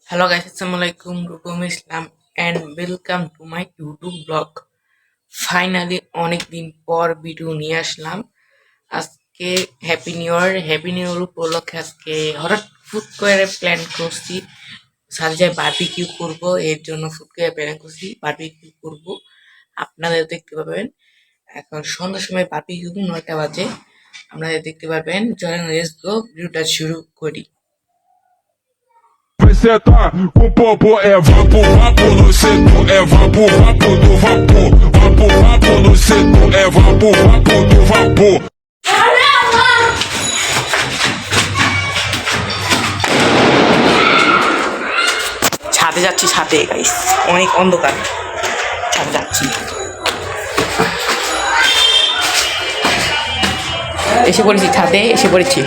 Hello guys, Assalamualaikum, Rukum Islam and welcome to my YouTube blog. Finally অনেক দিন পর video নিয়ে আসলাম। আজকে হ্যাপি নিউ ইয়ার উপলক্ষে আজকে হঠাৎ ফুড করে প্ল্যান করছি সাথে বারবিকিউ করব। এর জন্য ফুড করে প্ল্যান করছি বারবিকিউ করব। আপনাদের দেখতে পাবেন এখন সন্ধ্যার সময় বারবিকিউ 9টা বাজে। আপনাদের দেখতে পারবেন। চলেন লেটস গো, ভিডিওটা শুরু করি। Sentar com popô é vapo, vapo no setor, é vapo, vapo do vapor, vapo, vapo no setor, é vapo, vapo do vapor. ছাদে যাচ্ছি, ছাদে গাইস অনেক অন্ধকার, ছাদে যাচ্ছি। এসে পড়েছি, ছাদে এসে পড়েছি।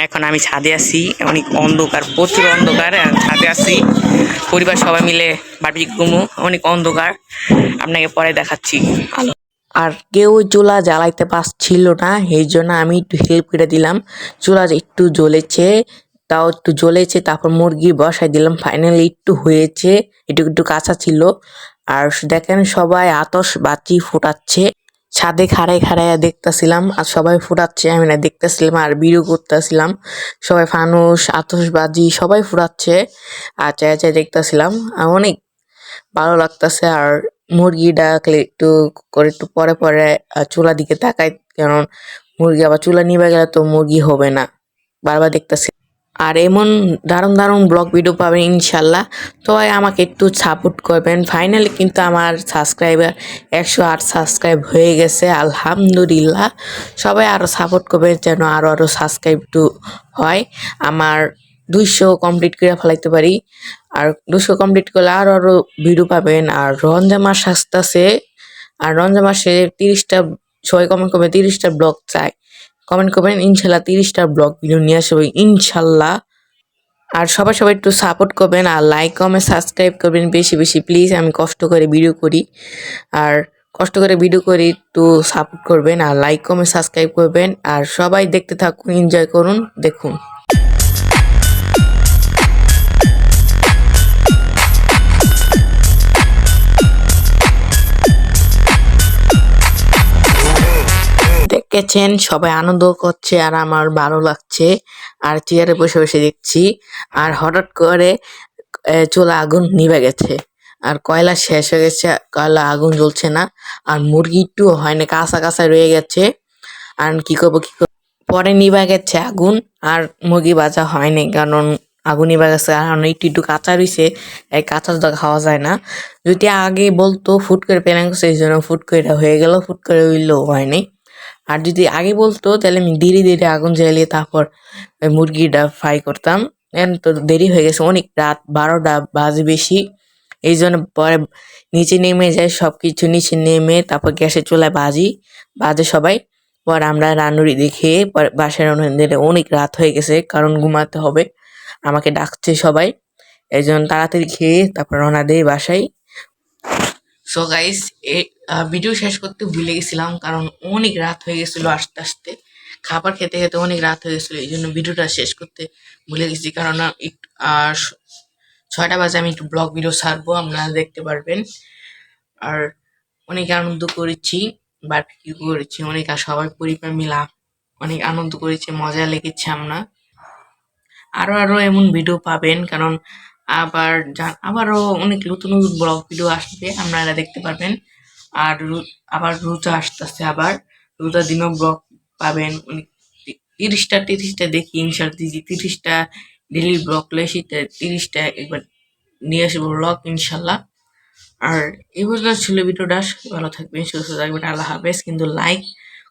এখন আমি ছাদে আছি, অনেক অন্ধকার, প্রচুর অন্ধকার। ছাদে আছি, পরিবার সবাই মিলে বারবিকিউ করবো। অনেক অন্ধকার, আপনাকে পরে দেখাচ্ছি আলো। আর কেউ চুলা জ্বালাইতে পারছিল না, এই জন্য আমি একটু হেল্প করে দিলাম। চুলা একটু জ্বলেছে, তাও একটু জ্বলেছে, তারপর মুরগি বসাই দিলাম। ফাইনালি একটু হয়েছে, একটু একটু কাঁচা ছিল। আর দেখেন সবাই আতশবাজি ফুটাচ্ছে। ছাদে খাড়ায় খাড়ায় দেখতেছিলাম, আর সবাই ফুটাচ্ছে, আমি না দেখতেছিলাম আর ভিডিও করতেছিলাম। সবাই ফানুস আতশবাজি সবাই ফুটাচ্ছে আর চাই চাই দেখতেছিলাম। আর অনেক ভালো লাগতেছে। আর মুরগি ডাকলে একটু করে একটু পরে পরে চুলা দিকে তাকাই, কারণ মুরগি আবার চুলা নিবে গেলে তো মুরগি হবে না। বারবার দেখতেছি। আর এমন দারুণ দারুণ ব্লগ ভিডিও পাবেন ইনশাল্লাহ। তো আমাকে একটু সাপোর্ট করবেন। ফাইনালি কিন্তু আমার সাবস্ক্রাইবার 108 সাবস্ক্রাইব হয়ে গেছে, আলহামদুলিল্লাহ। সবাই আরও সাপোর্ট করবেন যেন আরও সাবস্ক্রাইব একটু হয়, আমার 200 কমপ্লিট করে ফেলাইতে পারি। আর 200 কমপ্লিট করলে আরও ভিডিও পাবেন। আর রমজান মাস আসতেছে, আর রমজান মাসে 30টা, সবাই কমেন্ট করবে 30টা ব্লগ চাই। কমেন্ট করবেন, ইনশাল্লাহ 30টা ব্লগ ভিডিও নিয়ে আসবো ইনশাল্লাহ। আর সবাই সবাই একটু সাপোর্ট করবেন, আর লাইক কমেন্ট সাবস্ক্রাইব করবেন বেশি বেশি প্লিজ। আমি কষ্ট করে ভিডিও করি, আর কষ্ট করে ভিডিও করি, একটু সাপোর্ট করবেন আর লাইক কমেন্ট সাবস্ক্রাইব করবেন। আর সবাই দেখতে থাকুন, এনজয় করুন, দেখুন। দেখেছেন সবাই আনন্দ করছে আর আমার ভালো লাগছে। আর চেয়ারে বসে বসে দেখছি। আর হঠাৎ করে চুলা আগুন নিভে গেছে, আর কয়লা শেষ হয়ে গেছে, কয়লা আগুন জ্বলছে না। আর মুরগি একটু হয় না, কাঁচা কাঁচা রয়ে গেছে। আর কি করবো পরে নিভা গেছে আগুন, আর মুরগি ভাজা হয়নি, কারণ আগুন নিভা গেছে। আর একটু একটু কাঁচা রয়েছে, এই কাঁচা তো খাওয়া যায় না। যদি আগে বলতো ফুট করে প্ল্যান করছে, এই জন্য ফুট করে হয়ে গেল, ফুট করে হইলেও হয়নি। আর যদি আগে বলতো তাহলে আমি ধীরে ধীরে আগুন জ্বালিয়ে তারপর ওই মুরগিটা ফ্রাই করতাম। এখন তো দেরি হয়ে গেছে, অনেক রাত 12টা বাজে বেশি। এই জন্য পরে নিচে নেমে যায়, সবকিছু নিচে নেমে তারপর গ্যাসের চুলায় বাজে সবাই। পর আমরা রান্নুরি দেখে পরে বাসায় রওনা দিলে অনেক রাত হয়ে গেছে, কারণ ঘুমাতে হবে। আমাকে ডাকছে সবাই, এই জন্য তাড়াতাড়ি খেয়ে তারপর রওনা দেই বাসায়। সো গাইস, এই ভিডিও শেষ করতে ভুলে গেছিলাম, কারণ অনেক রাত হয়ে গেছিল। আস্তে আস্তে খাবার খেতে খেতে অনেক রাত হয়ে গেছিলো, এই জন্য ভিডিওটা শেষ করতে ভুলে গেছি। কারণ 6টা বাজে আমি একটু ব্লগ ভিডিও ছাড়বো, আপনারা দেখতে পারবেন। আর অনেক আনন্দ করেছি, বারবিকিউ করেছি অনেক, আর সবাই পরিবার মিলা অনেক আনন্দ করেছে, মজা লেগেছে। আমরা আরো এমন ভিডিও পাবেন, কারণ আবারও অনেক নতুন নতুন ব্লগ ভিডিও আসবে, আপনারা দেখতে পারবেন। আর আবার রোজা আসতেছে, আবার রোজার দিনও ব্লগ পাবেন। 30টা দেখি ইনশাল্লাহ, 30টা ডেলি ব্লগ লেসি, 30টা একবার নিয়ে আসবো ব্লগ ইনশাল্লাহ। আর এই পর্যন্ত ছিল ভিডিওটা। ভালো থাকবেন, সুস্থ থাকবেন, আল্লাহ হাফেজ। কিন্তু লাইক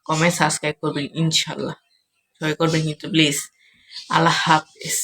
কমেন্ট সাবস্ক্রাইব করবেন ইনশাল্লাহ, সবাই করবেন কিন্তু প্লিজ। আল্লাহ হাফেজ।